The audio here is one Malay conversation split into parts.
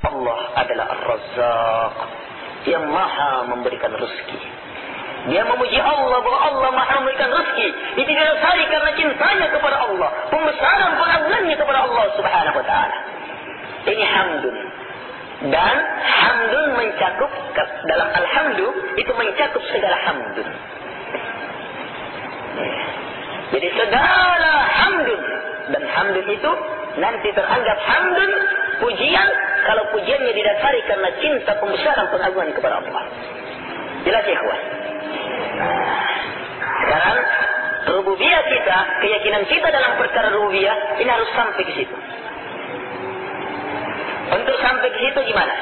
Allah adalah Ar-Razzaq, yang maha memberikan rezeki. Dia memuji Allah bahwa Allah maha memberikan rezeki. Itu didasari karena cintanya kepada Allah, pembesaran pengagungannya kepada Allah Subhanahu wa taala. Ini hamdun. Dan hamdun mencakup, dalam alhamdu itu mencakup segala hamdun. Jadi segala hamdun, dan hamdun itu nanti teranggap hamdun pujian kalau pujiannya didasari karena cinta pembesaran pengagungan kepada Allah. Jelas ya kawan? Sekarang rububiyah kita, keyakinan kita dalam perkara rububiyah ini harus sampai ke situ. Untuk sampai ke situ gimana?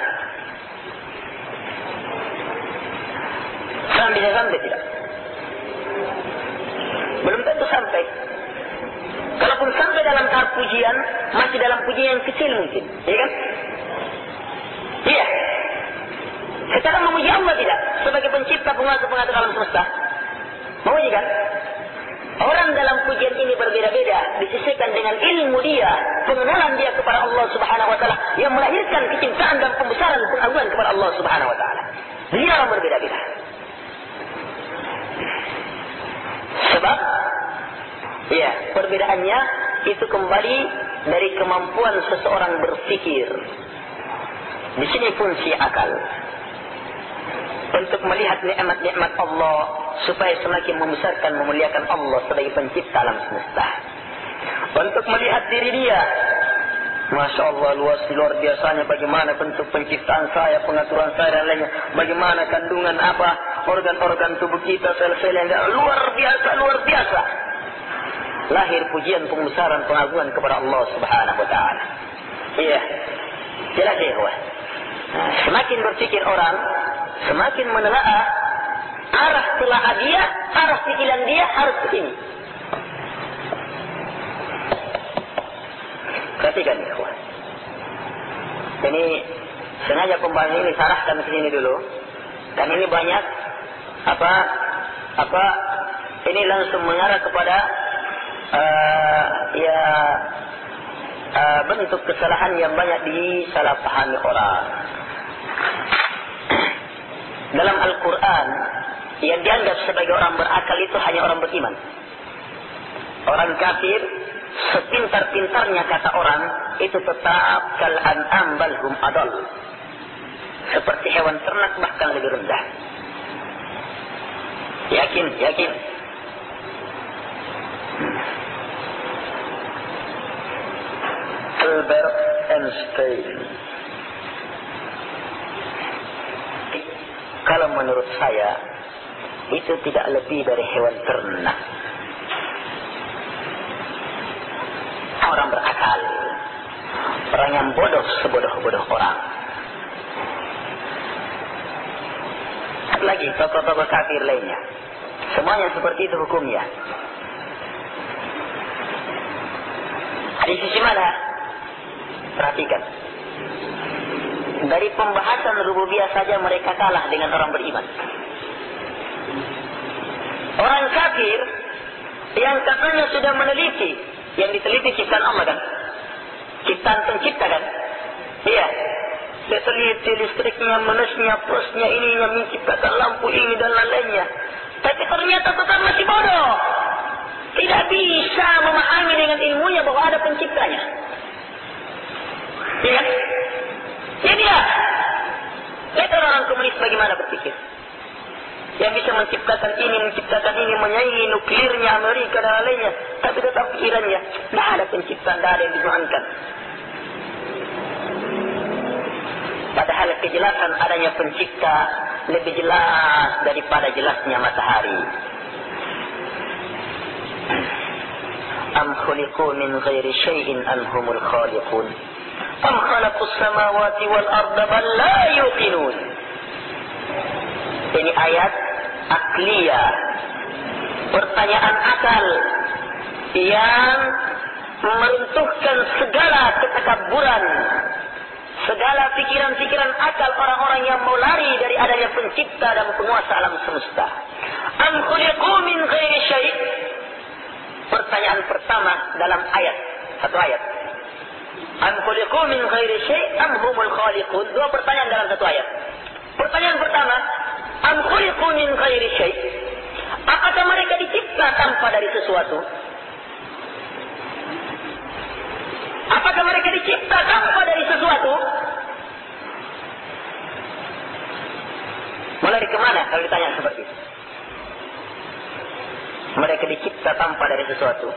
Sekarang bisa sampai tidak? Belum tentu sampai. Kalaupun sampai dalam tahap pujian, masih dalam pujian yang kecil mungkin, ya kan? Iya. Sekarang memuji Allah tidak? Sebagai pencipta, pengatur alam semesta. Memuji kan? Orang dalam pujian ini berbeda-beda, disisihkan dengan ilmu dia, pengenalan dia kepada Allah Subhanahu wa taala yang melahirkan kecintaan dan pembesaran pengagungan kepada Allah Subhanahu wa taala. Dia orang berbeda-beda. Sebab ya, perbedaannya itu kembali dari kemampuan seseorang berpikir. Di sini fungsi akal. Untuk melihat nikmat-nikmat Allah supaya semakin membesarkan, memuliakan Allah sebagai pencipta alam semesta. Untuk melihat diri dia, Masya Allah, luar biasanya bagaimana bentuk penciptaan saya, pengaturan saya dan lainnya. Bagaimana kandungan apa, organ-organ tubuh kita, sel-sel yang luar biasa. Lahir pujian pembesaran pengagungan kepada Allah Subhanahu wa taala. Iya. Jelas ya, kawan. Semakin berpikir orang, semakin menelaah arah telaah dia, arah pikiran dia harus ke sini. Perhatikan ya, kawan. Ini sengaja pembahasan ini sarahkan ke sini dulu. Dan ini banyak ini langsung mengarah kepada bentuk kesalahan yang banyak disalahpahami orang. Dalam Al-Quran, yang dianggap sebagai orang berakal itu hanya orang beriman. Orang kafir, sepintar-pintarnya kata orang, itu tetap kal an'am bal hum adall. Seperti hewan ternak, bahkan lebih rendah. Yakin. Albert Einstein. Kalau menurut saya, itu tidak lebih dari hewan ternak. Orang berakal. Orang yang bodoh sebodoh-bodoh orang. Lagi tokoh-tokoh kafir lainnya. Semuanya seperti itu hukumnya. Di sisi mana? Perhatikan. Dari pembahasan rububiyah saja mereka kalah dengan orang beriman. Orang kafir yang katanya sudah meneliti, yang diteliti ciptaan Allah kan? Ciptaan pencipta kan? Iya. Dia teliti listriknya, minusnya, plusnya, ininya, menciptakan lampu ini dan lain-lainnya. Tapi ternyata tetap masih bodoh. Tidak bisa memahami dengan ilmunya bahwa ada penciptanya. Iya. Jadi ya, lihat orang komunis bagaimana berpikir. Yang bisa menciptakan ini, menyaingi nuklirnya Amerika dan lainnya. Tapi tetap pikirannya, tidak ada penciptaan, tidak ada yang dituhankan. Padahal kejelasan adanya pencipta lebih jelas daripada jelasnya matahari. Am khuliqu min ghairi syai'in am humul khaliqun. Am khalaqus samawati wal arda bal la yuqinun. Ini ayat akliyah, pertanyaan akal yang meruntuhkan segala ketakaburan, segala pikiran-pikiran akal orang-orang yang mau lari dari adanya pencipta dan penguasa alam semesta. Am khuliqu min ghairi syai'. Pertanyaan pertama dalam ayat, satu ayat. Am khuliqu min ghairi syai' am humul khaliqun. Dua pertanyaan dalam satu ayat. Pertanyaan pertama, am khuliqu min ghairi syai'? Apakah mereka dicipta tanpa dari sesuatu? Apakah mereka dicipta tanpa dari sesuatu? Melari kemana kalau ditanya seperti itu? Mereka dicipta tanpa dari sesuatu.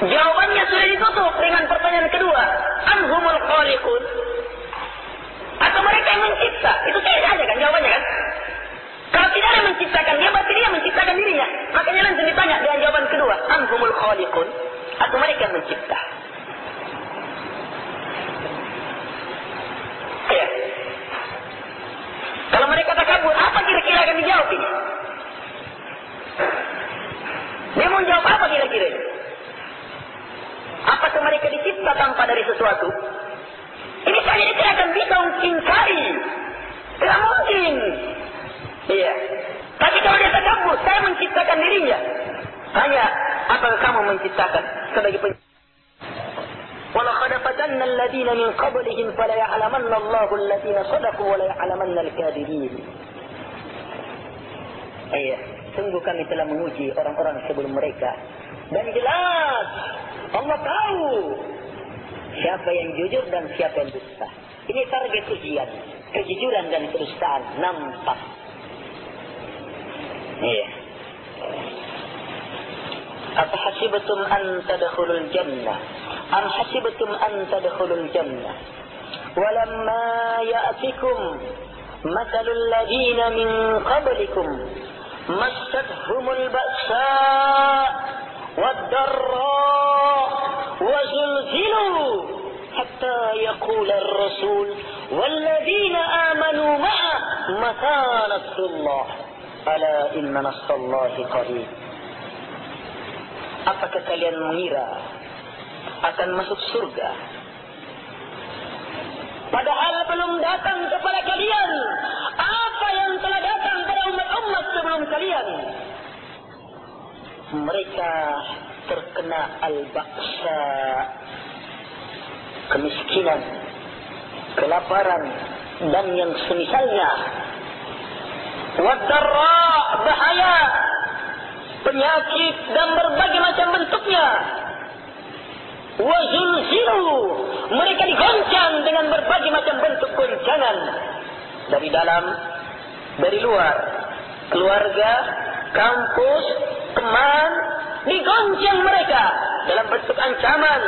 Jawabannya sudah ditutup dengan pertanyaan kedua. Anhumul khaliqun. Atau mereka yang mencipta. Itu saya saja kan jawabannya kan. Kalau tidak ada menciptakan dia, berarti dia menciptakan dirinya. Makanya langsung ditanya dengan jawaban kedua. Anhumul khaliqun. Atau mereka yang mencipta. Ya. Kalau mereka takabur, apa kira-kira akan dijawab ini? Dia mau jawab apa kira-kira ini? Apakah mereka dicipta tanpa dari sesuatu? Ini saja dia tidak akan bisa mengingkari. Tidak mungkin. Iya. Tapi kalau dia takabur, saya menciptakan dirinya. Tanya, apakah kamu menciptakan sebagai pencipta? وَلَقَدْ فَتَنَّا الَّذِينَ مِنْ قَبْلِهِمْ فَلَيَعْلَمَنَّ اللَّهُ الَّذِينَ صَدَقُوا وَلَيَعْلَمَنَّ الْكَاذِبِينَ. Iya, sungguh kami telah menguji orang-orang sebelum mereka. Dan jelas Allah tahu siapa yang jujur dan siapa yang dusta. Ini target ujian. Kejujuran dan kedustaan nampak. Iya. Apa hasibtum an tadkhulul jannah? Am hasibtum an tadkhulul jannah? Walamma ya'tikum mathalul ladina min qablikum massathumul ba'sa' wad-dharra' wa zulzilu hatta yaqula ar-rasul wal ladina amanu ma'a mata nasrullah ala inna nasrallahi qarib. Apakah kalian mengira akan masuk surga padahal belum datang kepada kalian apa yang telah datang pada umat-umat sebelum kalian? Mereka terkena al-ba'sa, kemiskinan, kelaparan dan yang semisalnya. Wad-dharra', bahaya, penyakit dan berbagai macam bentuknya. Wa zulzilu, mereka digoncang dengan berbagai macam bentuk goncangan dari dalam, dari luar, keluarga, kampus, teman, digoncang mereka dalam bentuk ancaman,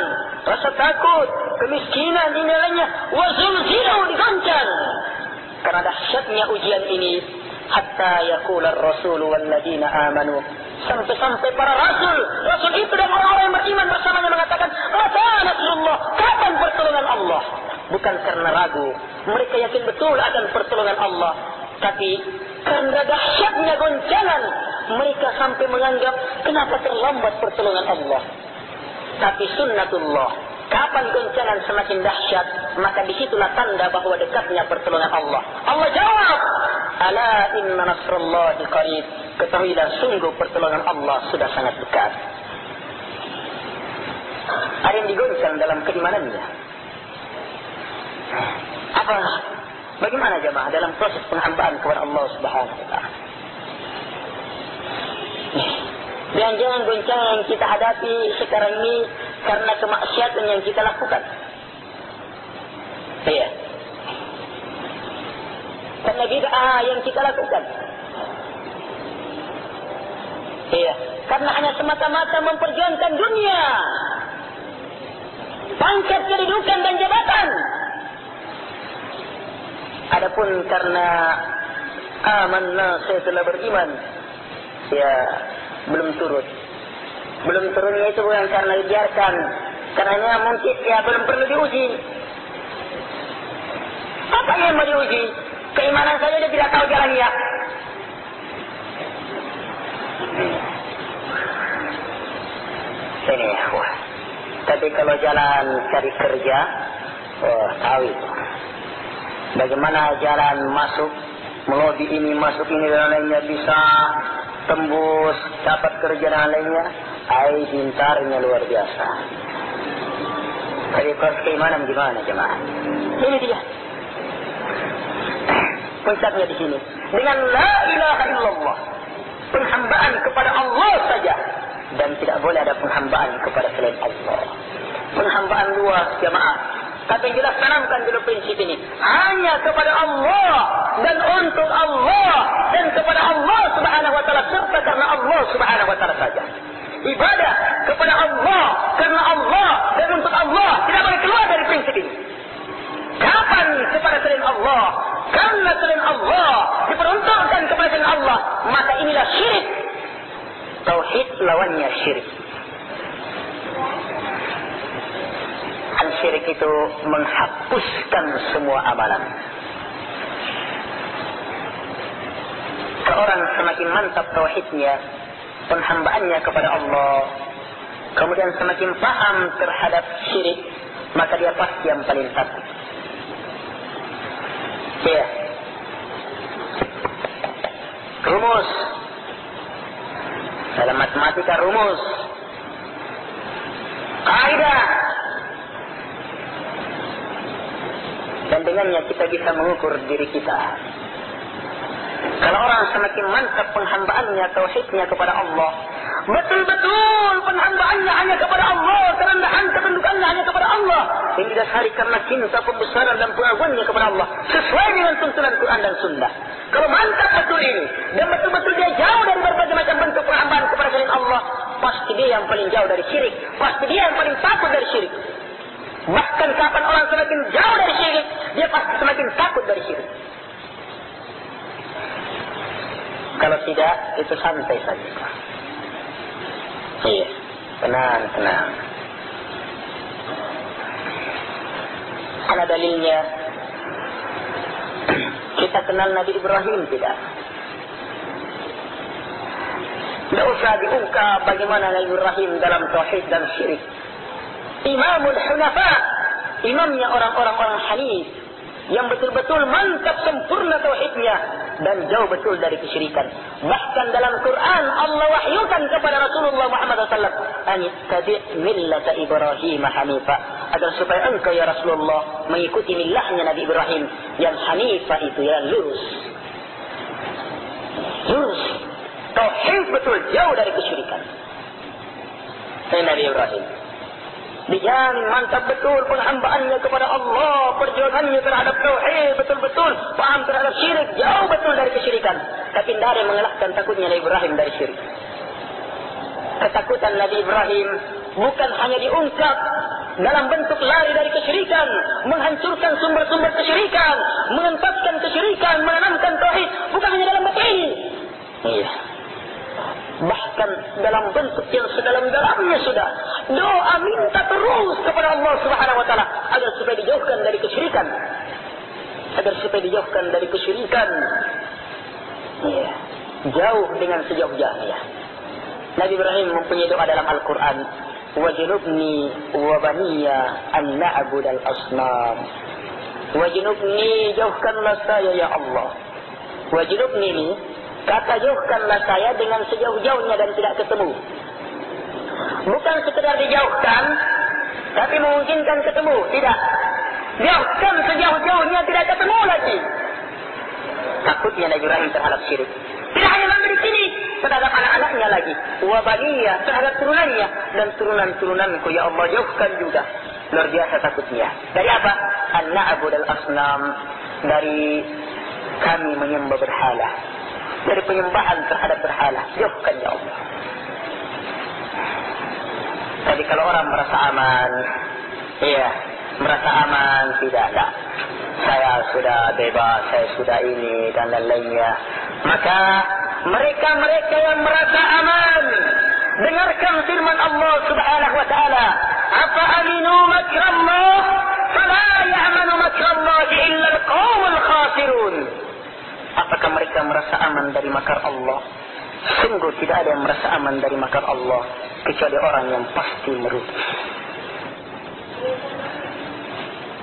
rasa takut, kemiskinan, ini lainnya. Wa zulzilu, digoncang karena dahsyatnya ujian ini. Hatta yaqula ar-rasul wal ladina amanu, sampai para rasul itu dan orang-orang yang beriman bersamanya mengatakan, mata nasrullah, kapan pertolongan Allah? Bukan karena ragu, mereka yakin betul akan pertolongan Allah, tapi karena dahsyatnya goncangan mereka sampai menganggap kenapa terlambat pertolongan Allah. Tapi sunnatullah, kapan goncangan semakin dahsyat, maka disitulah tanda bahwa dekatnya pertolongan Allah. Allah jawab, ala inna nasrallahi qarib, ketahuilah sungguh pertolongan Allah sudah sangat dekat. Ada yang digoncang dalam keimanannya. Apa? Bagaimana jemaah dalam proses penghambaan kepada Allah Subhanahu wa taala? Jangan-jangan goncangan yang kita hadapi sekarang ini karena kemaksiatan yang kita lakukan. Iya. Karena bid'ah yang kita lakukan. Iya. Karena hanya semata-mata memperjuangkan dunia, pangkat, kedudukan dan jabatan. Adapun karena amanna, saya telah beriman, ya belum turun. Belum turunnya itu bukan karena dibiarkan, karena mungkin ya belum perlu diuji. Apa yang mau diuji? Keimanan saja dia tidak tahu jalannya. Ini wah. Tapi kalau jalan cari kerja, oh tahu itu. Bagaimana jalan masuk, melobi ini, masuk ini dan lainnya, bisa tembus, dapat kerja dan lainnya. Pintarnya luar biasa. Dari proses keimanan gimana jemaah? Ini dia. Puncaknya di sini. Dengan la ilaha illallah. Penghambaan kepada Allah saja. Dan tidak boleh ada penghambaan kepada selain Allah. Penghambaan luas jemaah. Tapi yang jelas tanamkan dulu prinsip ini. Hanya kepada Allah. Dan untuk Allah. Dan kepada Allah subhanahu wa ta'ala. Serta karena Allah subhanahu wa ta'ala saja. Ibadah kepada Allah. Karena Allah. Dan untuk Allah. Tidak boleh keluar dari prinsip ini. Kapan kepada selain Allah? Karena selain Allah. Diperuntukkan kepada selain Allah. Maka inilah syirik. Tauhid lawannya syirik. Syirik itu menghapuskan semua amalan. Seorang semakin mantap tauhidnya, penghambaannya kepada Allah, kemudian semakin paham terhadap syirik, maka dia pasti yang paling takut. Ya. Rumus dalam matematika, rumus kaidah, dan dengannya kita bisa mengukur diri kita. Kalau orang semakin mantap penghambaannya, tauhidnya kepada Allah, betul-betul penghambaannya hanya kepada Allah, kerendahan ketundukannya hanya kepada Allah, yang didasari karena cinta pembesaran dan pengagungannya kepada Allah, sesuai dengan tuntunan Quran dan Sunnah. Kalau mantap betul ini, dan betul-betul dia jauh dari berbagai macam bentuk penghambaan kepada selain Allah, pasti dia yang paling jauh dari syirik, pasti dia yang paling takut dari syirik. Bahkan kapan orang semakin jauh dari syirik, dia pasti semakin takut dari syirik. Kalau tidak, itu santai saja. Iya, tenang. Ada dalilnya. Kita kenal Nabi Ibrahim tidak? Tidak usah diungkap bagaimana Nabi Ibrahim dalam tauhid dan syirik. Imamul Hunafa, imamnya orang-orang Hanif, yang betul-betul mantap sempurna tauhidnya dan jauh betul dari kesyirikan. Bahkan dalam Quran Allah wahyukan kepada Rasulullah Muhammad SAW, "Anittabi' millata Ibrahim hanifa," agar supaya engkau ya Rasulullah mengikuti millahnya Nabi Ibrahim yang hanifah, itu yang lurus. Lurus. Tauhid betul, jauh dari kesyirikan. Nabi Ibrahim dijamin mantap betul penghambaannya kepada Allah, perjuangannya terhadap tauhid betul-betul, paham terhadap syirik, jauh betul dari kesyirikan. Tapi tidak ada yang mengelakkan takutnya Nabi Ibrahim dari syirik. Ketakutan Nabi Ibrahim bukan hanya diungkap dalam bentuk lari dari kesyirikan, menghancurkan sumber-sumber kesyirikan, mengentaskan kesyirikan, menanamkan tauhid, bukan hanya dalam bentuk ini. Iya. Bahkan dalam bentuk yang sedalam-dalamnya sudah doa minta terus kepada Allah Subhanahu wa taala agar supaya dijauhkan dari kesyirikan. Iya, jauh dengan sejauh-jauhnya. Nabi Ibrahim mempunyai doa dalam Al-Qur'an, "Wajnubni wa baniya an na'budal asnam." Wajnubni, jauhkanlah saya ya Allah. Wajnubni ini kata jauhkanlah saya dengan sejauh-jauhnya dan tidak ketemu. Bukan sekedar dijauhkan, tapi memungkinkan ketemu. Tidak. Jauhkan sejauh-jauhnya, tidak ketemu lagi. Takutnya Nabi Ibrahim terhadap syirik. Tidak hanya sampai di sini, terhadap anak-anaknya lagi. Wabaniyah, terhadap turunannya. Dan turunan-turunanku, ya Allah, jauhkan juga. Luar biasa takutnya. Dari apa? An-na'budal asnam. Dari kami menyembah berhala. Dari penyembahan terhadap berhala, jauhkan ya Allah. Tapi kalau orang merasa aman, iya, merasa aman, tidak. Saya sudah bebas, saya sudah ini dan lain-lainnya. Maka mereka yang merasa aman, dengarkan firman Allah Subhanahu wa taala, "Afa aminu makrallah, fala ya'manu makrallah illa al-qaumul khasirun." Apakah mereka merasa aman dari makar Allah? Sungguh tidak ada yang merasa aman dari makar Allah kecuali orang yang pasti merugi.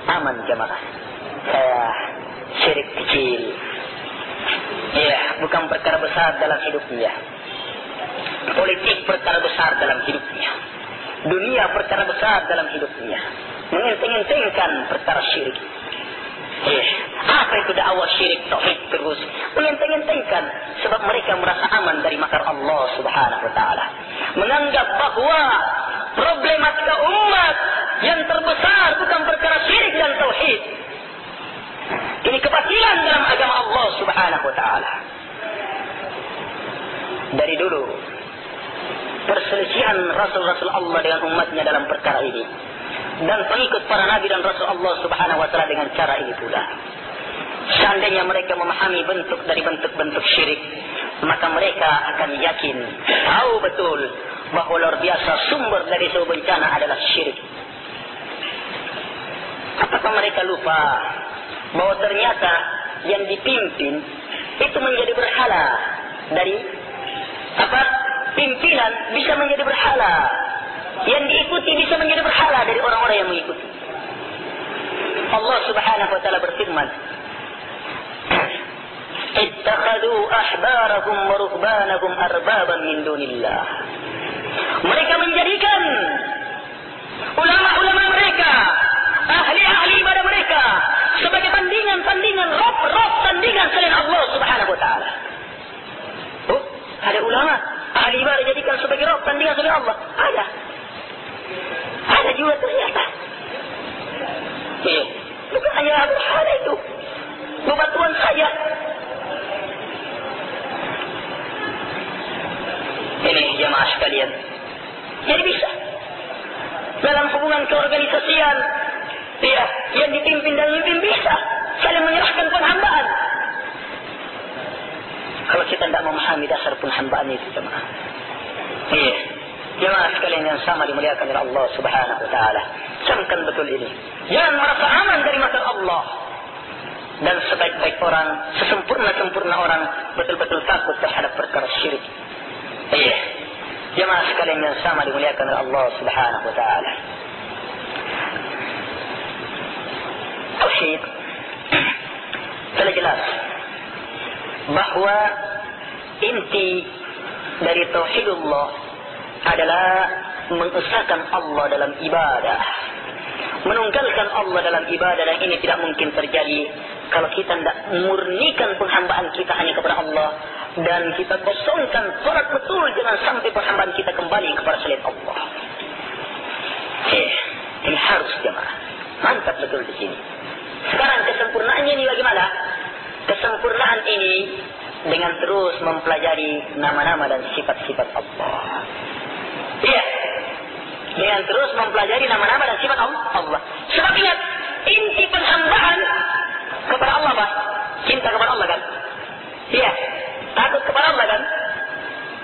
Aman jemaah. Saya syirik kecil. Ya, bukan perkara besar dalam hidupnya. Politik perkara besar dalam hidupnya. Dunia perkara besar dalam hidupnya. mengenteng-entengkan perkara syirik. Apa itu dakwah syirik tauhid terus mengenteng-entengkan, sebab mereka merasa aman dari makar Allah Subhanahu wa taala. Menganggap bahwa problematika umat yang terbesar bukan perkara syirik dan tauhid. Ini kebatilan dalam agama Allah Subhanahu wa taala. Dari dulu perselisihan Rasul-Rasul Allah dengan umatnya dalam perkara ini, dan pengikut para nabi dan Rasul Allah Subhanahu wa taala dengan cara ini pula. Seandainya mereka memahami bentuk dari bentuk-bentuk syirik, maka mereka akan yakin, tahu betul bahwa luar biasa sumber dari sebuah bencana adalah syirik. Apakah mereka lupa bahwa ternyata yang dipimpin itu menjadi berhala, dari pimpinan bisa menjadi berhala, yang diikuti bisa menjadi berhala dari orang-orang yang mengikuti. Allah Subhanahu wa taala berfirman, ittakhadhu ahbarahum wa ruhbanahum arbaban min dunillah. Mereka menjadikan ulama-ulama mereka, ahli-ahli ibadah mereka sebagai tandingan rob tandingan selain Allah Subhanahu wa taala. Oh, ada ulama ahli ibadah jadikan sebagai rob tandingan selain Allah. Ada juga ternyata. Bukan hanya berhala itu, bebatuan saja. Ini jamaah sekalian. Jadi bisa dalam hubungan keorganisasian, yang dipimpin dan dipimpin bisa saling menyerahkan penghambaan. Kalau kita tidak memahami dasar penghambaan itu, jemaah. Jemaah sekalian yang sama dimuliakan oleh Allah Subhanahu wa taala. Camkan betul ini. Jangan merasa aman dari makar Allah. Dan sebaik-baik orang, sesempurna-sempurna orang betul-betul takut terhadap perkara syirik. Jemaah sekalian yang sama dimuliakan oleh Allah Subhanahu wa taala. Tauhid telah jelas bahwa inti dari tauhidullah adalah mengesahkan Allah dalam ibadah, menunggalkan Allah dalam ibadah, dan ini tidak mungkin terjadi kalau kita tidak murnikan penghambaan kita hanya kepada Allah, dan kita kosongkan sholat betul, jangan sampai penghambaan kita kembali kepada selain Allah. Ini harus jemaah mantap betul di sini. Sekarang kesempurnaannya ini bagaimana? Kesempurnaan ini dengan terus mempelajari nama-nama dan sifat-sifat Allah. Dengan terus mempelajari nama-nama dan sifat Allah. Sebab ingat, inti penghambaan kepada Allah, Pak. Cinta kepada Allah kan? Takut kepada Allah kan?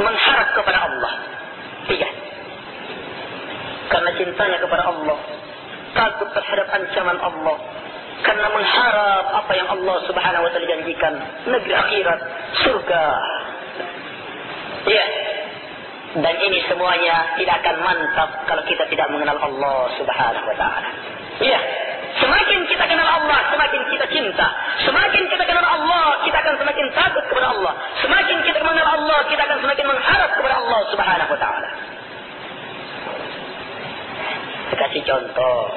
Mengharap kepada Allah. Karena cintanya kepada Allah, takut terhadap ancaman Allah, karena mengharap apa yang Allah Subhanahu wa taala janjikan, negeri akhirat, surga. Dan ini semuanya tidak akan mantap kalau kita tidak mengenal Allah Subhanahu wa taala. Semakin kita kenal Allah, semakin kita cinta. Semakin kita kenal Allah, kita akan semakin takut kepada Allah. Semakin kita mengenal Allah, kita akan semakin mengharap kepada Allah Subhanahu wa taala. Kasih contoh.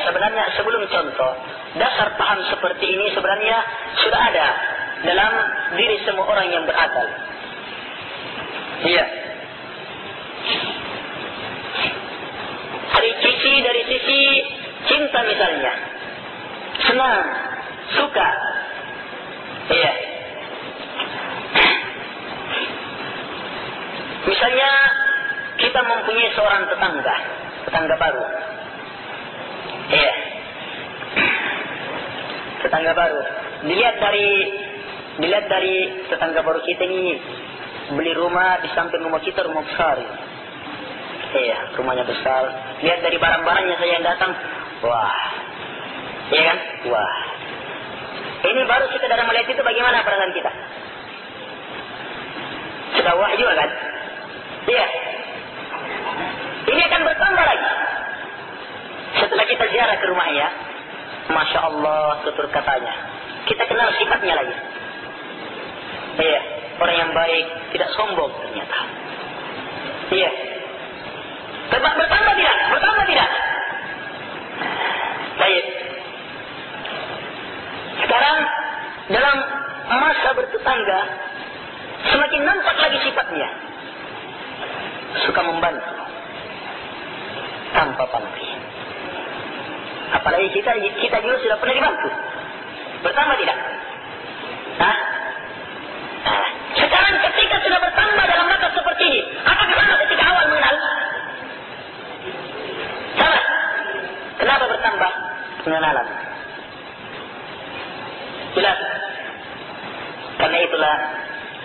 Sebenarnya sebelum contoh, dasar paham seperti ini sebenarnya sudah ada dalam diri semua orang yang berakal. Dari sisi cinta misalnya, senang, suka. Misalnya kita mempunyai seorang tetangga baru. Tetangga baru. Dilihat dari tetangga baru kita ini beli rumah di samping rumah kita, rumah besar. Rumahnya besar. Lihat dari barang-barangnya saja yang datang. Wah. Kan? Wah. Ini baru kita dari melihat itu, bagaimana perasaan kita? Sudah wah juga kan? Ini akan bertambah lagi. Setelah kita ziarah ke rumahnya, Masya Allah, tutur katanya, kita kenal sifatnya lagi. Orang yang baik, tidak sombong ternyata. Bertambah tidak? bangga, semakin nampak lagi sifatnya. Suka membantu tanpa pamrih. Apalagi kita juga sudah pernah dibantu. Bertambah tidak? Sekarang ketika sudah bertambah dalam batas seperti ini, apakah sama ketika awal mengenal? Sama. Kenapa bertambah pengenalan? Jelas. Karena itulah,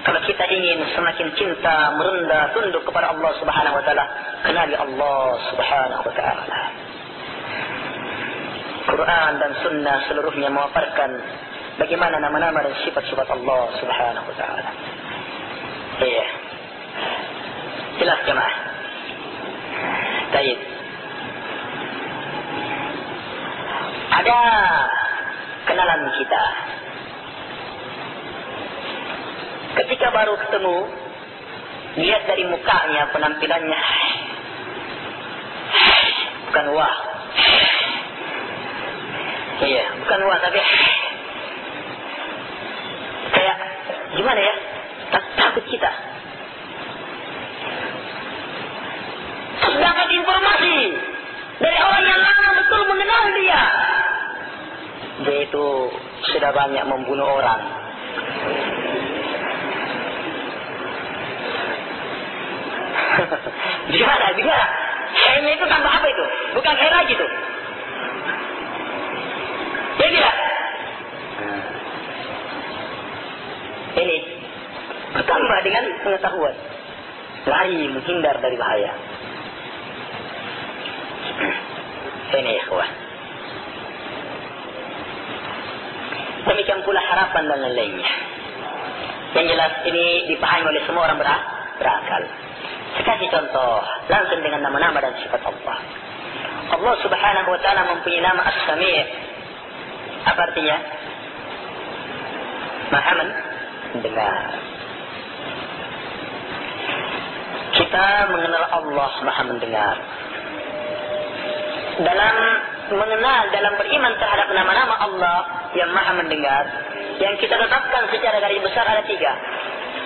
kalau kita ingin semakin cinta, merendah, tunduk kepada Allah Subhanahu wa taala, kenali Allah Subhanahu wa taala. Quran dan sunnah seluruhnya memaparkan bagaimana nama-nama dan sifat-sifat Allah Subhanahu wa taala. Iya. Jelas jemaah. Baik. Ada kenalan kita. Ketika baru ketemu, lihat dari mukanya, penampilannya, bukan wah. Iya, bukan wah, tapi kayak gimana ya? Takut kita. Dapat informasi dari orang yang lama betul mengenal dia. Dia itu sudah banyak membunuh orang. Gimana? Kayaknya itu tambah apa itu? Bukan kayak lagi tuh. Ya tidak? Ini bertambah dengan pengetahuan. Lari menghindar dari bahaya. Ini ikhwan. Demikian pula harapan dan lain-lainnya. Yang jelas ini dipahami oleh semua orang berakal. Saya kasih contoh langsung dengan nama-nama dan sifat Allah. Allah Subhanahu wa taala mempunyai nama As-Sami'. Apa artinya? Maha mendengar. Kita mengenal Allah Maha mendengar. Dalam beriman terhadap nama-nama Allah yang Maha mendengar, yang kita tetapkan secara garis besar ada 3.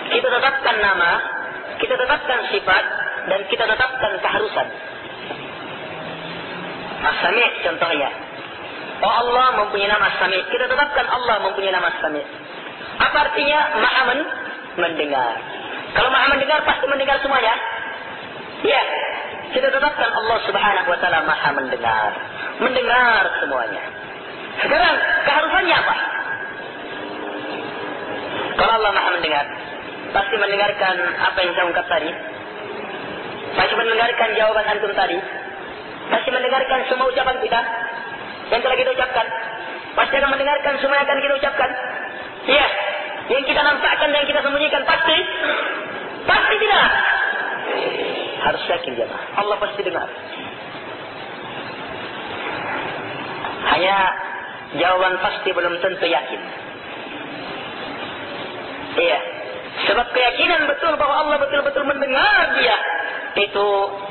Kita tetapkan nama, kita tetapkan sifat, dan kita tetapkan keharusan. As-Sami' contohnya. Oh, Allah mempunyai nama As-Sami'. Kita tetapkan Allah mempunyai nama As-Sami'. Apa artinya? Maha mendengar. Kalau Maha mendengar pasti mendengar semuanya. Ya. Kita tetapkan Allah Subhanahu wa taala Maha mendengar. Mendengar semuanya. Sekarang keharusannya apa? Kalau Allah Maha mendengar, pasti mendengarkan apa yang saya ungkap tadi. Pasti mendengarkan jawaban antum tadi. Pasti mendengarkan semua ucapan kita yang telah kita ucapkan. Pasti akan mendengarkan semua yang akan kita ucapkan. Iya. Yang kita nampakkan dan kita sembunyikan pasti. Pasti tidak. Harus yakin jemaah. Allah pasti dengar. Hanya jawaban pasti belum tentu yakin. Iya. Sebab keyakinan betul bahwa Allah betul-betul mendengar dia, itu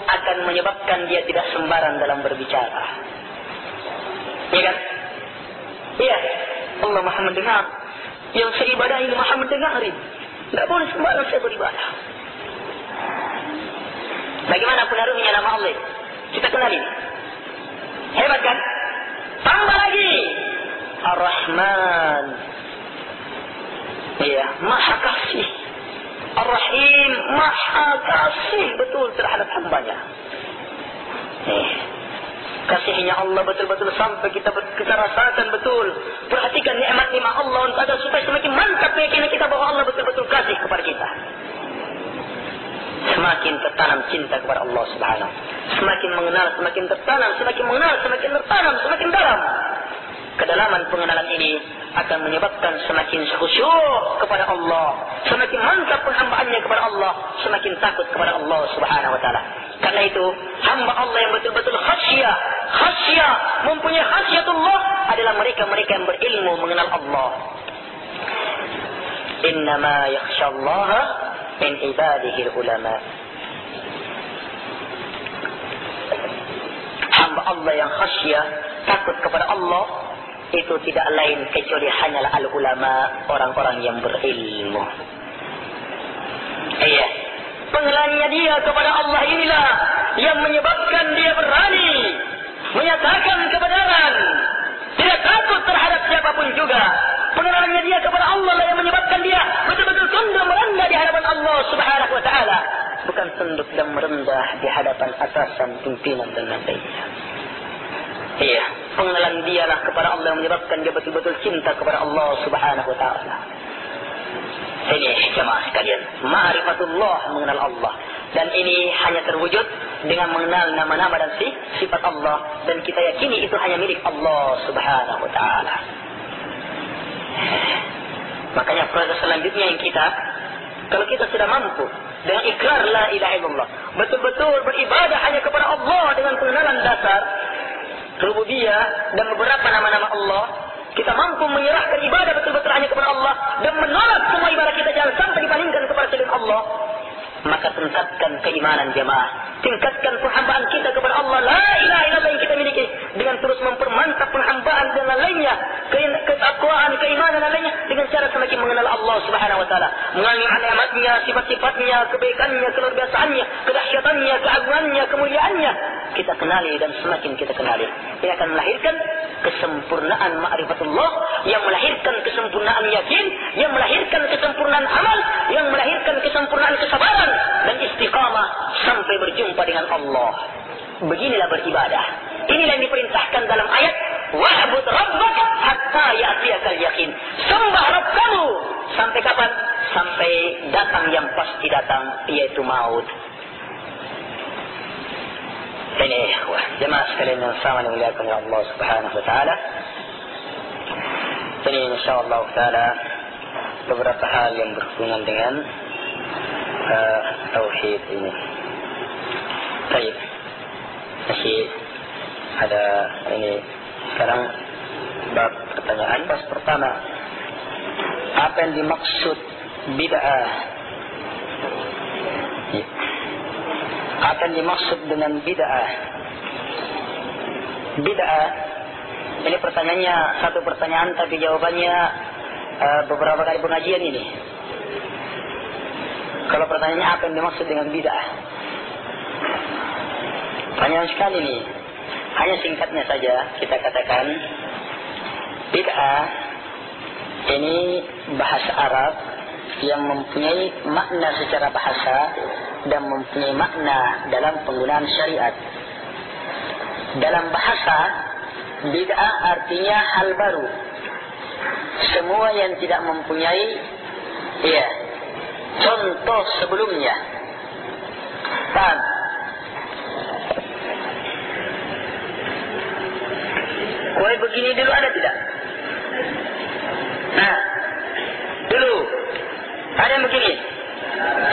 akan menyebabkan dia tidak sembarang dalam berbicara. Iya kan? Iya. Allah Maha mendengar. Yang saya ibadah ini Maha mendengarin. Tidak boleh sembarang saya beribadah. Bagaimana pengaruhnya nama Allah? Kita kenali. Hebat kan? Tambah lagi. Ar-Rahman. Iya, Maha kasih. Ar-Rahim, Maha kasih betul terhadap hambanya. Kasihnya Allah betul-betul sampai kita rasakan betul. Perhatikan nikmat-nikmat Allah untuk agar supaya semakin mantap keyakinan kita bahwa Allah betul-betul kasih kepada kita. Semakin tertanam cinta kepada Allah Subhanahu. Semakin mengenal, semakin tertanam, semakin mengenal, semakin tertanam, semakin dalam. Kedalaman pengenalan ini akan menyebabkan semakin khusyuk kepada Allah, semakin mantap penghambaannya kepada Allah, semakin takut kepada Allah Subhanahu wa taala. Karena itu, hamba Allah yang betul-betul khasyah, mempunyai khasyatullah adalah mereka-mereka yang berilmu mengenal Allah. Innama yakhsyallaha min ibadihi ulama. Hamba Allah yang khasyah, takut kepada Allah, itu tidak lain kecuali hanyalah al-ulama, orang-orang yang berilmu. Iya, pengenalannya dia kepada Allah inilah yang menyebabkan dia berani menyatakan kebenaran, tidak takut terhadap siapapun juga. Pengenalannya dia kepada Allah lah yang menyebabkan dia betul-betul tunduk merendah di hadapan Allah Subhanahu wa taala, bukan tunduk dan merendah di hadapan atasan, pimpinan dan lain-lainnya. Iya, pengenalan dialah kepada Allah yang menyebabkan dia betul-betul cinta kepada Allah Subhanahu wa taala. Ini jemaah sekalian, ma'rifatullah, mengenal Allah. Dan ini hanya terwujud dengan mengenal nama-nama dan sifat Allah, dan kita yakini itu hanya milik Allah Subhanahu wa taala. Makanya proses selanjutnya yang kita, kalau kita sudah mampu dengan ikrar la ilaha illallah, betul-betul beribadah hanya kepada Allah dengan pengenalan dasar rububiyah dan beberapa nama-nama Allah, kita mampu menyerahkan ibadah betul-betul hanya kepada Allah dan menolak semua ibadah kita jangan sampai dipalingkan kepada selain Allah, maka tingkatkan keimanan jemaah, tingkatkan penghambaan kita kepada Allah, la ilaha illallah yang kita miliki, dengan terus mempermantap penghambaan dan lainnya, ketakwaan, keimanan dan lainnya, dengan cara semakin mengenal Allah Subhanahu wa taala, mengenal alamatnya, sifat-sifatnya, kebaikannya, keluar biasaannya, kedahsyatannya, keagungannya, kemuliaannya, kita kenali. Dan semakin kita kenali, ini akan melahirkan kesempurnaan ma'rifatullah, yang melahirkan kesempurnaan yakin, yang melahirkan kesempurnaan amal, yang melahirkan kesempurnaan kesabaran dan istiqamah sampai berjumpa dengan Allah. Beginilah beribadah. Inilah yang diperintahkan dalam ayat wa'bud rabbaka hatta ya'tiyakal yakin. Sembah Rabb kamu sampai kapan? Sampai datang yang pasti datang, yaitu maut. Ini jemaah sekalian yang sama dimuliakan oleh Allah Subhanahu wa taala. Ini insyaallah taala beberapa hal yang berhubungan dengan tauhid ini. Baik. Masih ada ini sekarang bab pertanyaan. Bab pertama, apa yang dimaksud bid'ah? Apa yang dimaksud dengan bid'ah? Bid'ah, ini pertanyaannya satu pertanyaan tapi jawabannya beberapa kali pengajian ini. Kalau pertanyaannya apa yang dimaksud dengan bid'ah? Panjang sekali nih. Hanya singkatnya saja kita katakan bid'ah ini bahasa Arab yang mempunyai makna secara bahasa dan mempunyai makna dalam penggunaan syariat. Dalam bahasa, bid'ah artinya hal baru. Semua yang tidak mempunyai contoh sebelumnya. Paham? Kue begini dulu ada tidak? Nah, dulu ada yang begini.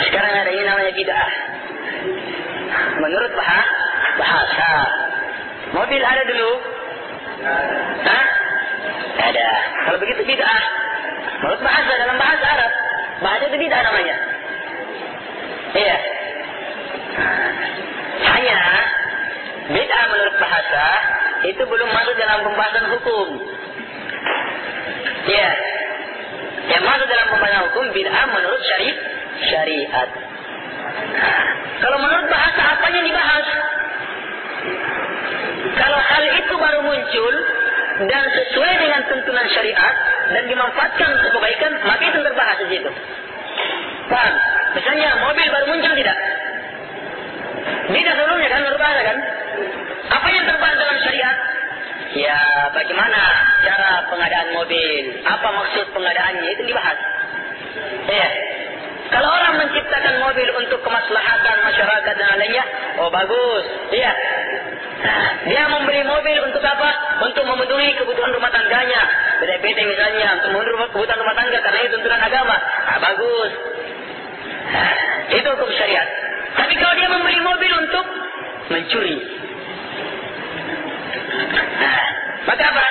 Sekarang ada yang namanya bid'ah. Menurut bahasa. Mobil ada dulu? Hah? Ada. Kalau begitu bid'ah. Menurut bahasa, dalam bahasa Arab, bahasa itu bid'ah namanya. Iya. Hanya bid'ah menurut bahasa itu belum masuk dalam pembahasan hukum. Iya. Yang masuk dalam pembahasan hukum bid'ah menurut syariat. Kalau menurut bahasa apa yang dibahas? Kalau hal itu baru muncul dan sesuai dengan tuntunan syariat dan dimanfaatkan untuk kebaikan, maka itu terbahas di situ. Paham? Misalnya mobil baru muncul tidak? Beda sebelumnya kan, menurut bahasa kan? Apa yang terbahas dalam syariat? Ya, bagaimana cara pengadaan mobil? Apa maksud pengadaannya? Itu dibahas. Iya. Kalau orang menciptakan mobil untuk kemaslahatan masyarakat dan lainnya, oh bagus. Iya. Nah, dia membeli mobil untuk apa? Untuk memenuhi kebutuhan rumah tangganya. PT misalnya, untuk memenuhi kebutuhan rumah tangga karena itu tuntunan agama. Nah, bagus. Nah, itu hukum syariat. Tapi kalau dia membeli mobil untuk mencuri, nah, maka apa?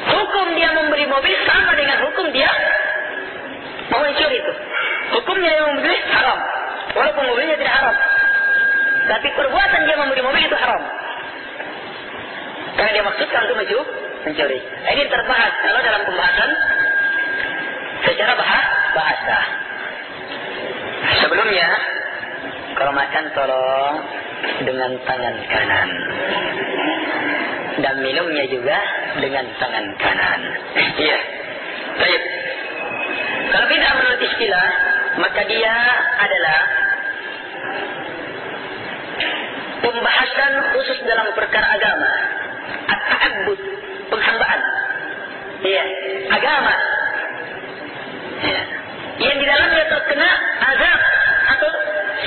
Hukum dia membeli mobil sama dengan hukum dia mau mencuri itu. Hukumnya yang membeli haram, walaupun mobilnya tidak haram. Tapi perbuatan dia membeli mobil itu haram. Karena dia maksudkan untuk mencuri. Ini terbahas kalau dalam pembahasan secara bahasa. Sebelumnya, kalau makan tolong dengan tangan kanan. Dan minumnya juga dengan tangan kanan. Iya. Baik. Kalau bid'ah menurut istilah, maka dia adalah pembahasan khusus dalam perkara agama. At-ta'abbud, penghambaan. Iya, agama. Ya. Yang di dalamnya terkena azab atau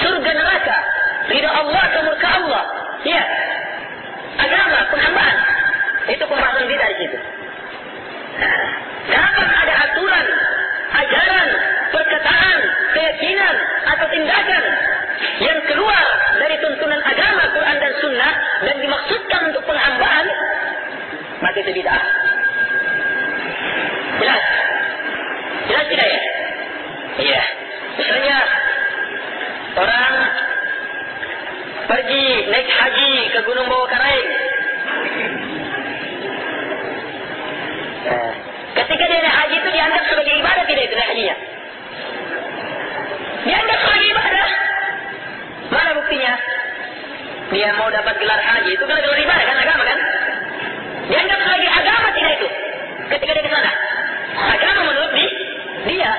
surga neraka, ridha Allah atau murka Allah. Iya. Agama, penghambaan. Itu pembahasan bid'ah di situ. Nah, dapat ada aturan, ajaran, perkataan, keyakinan atau tindakan yang keluar dari tuntunan agama Quran dan Sunnah dan dimaksudkan untuk penghambaan, maka itu bid'ah. Jelas? Jelas tidak ya? Iya. Misalnya orang pergi naik haji ke Gunung Bawakaraeng. Ketika dia naik haji itu dianggap sebagai ibadah tidak itu naik hajinya? Dianggap sebagai ibadah. Mana buktinya? Dia mau dapat gelar haji itu kan gelar ibadah kan, agama kan? Dianggap sebagai agama tidak itu? Ketika dia ke sana. Agama menurut dia.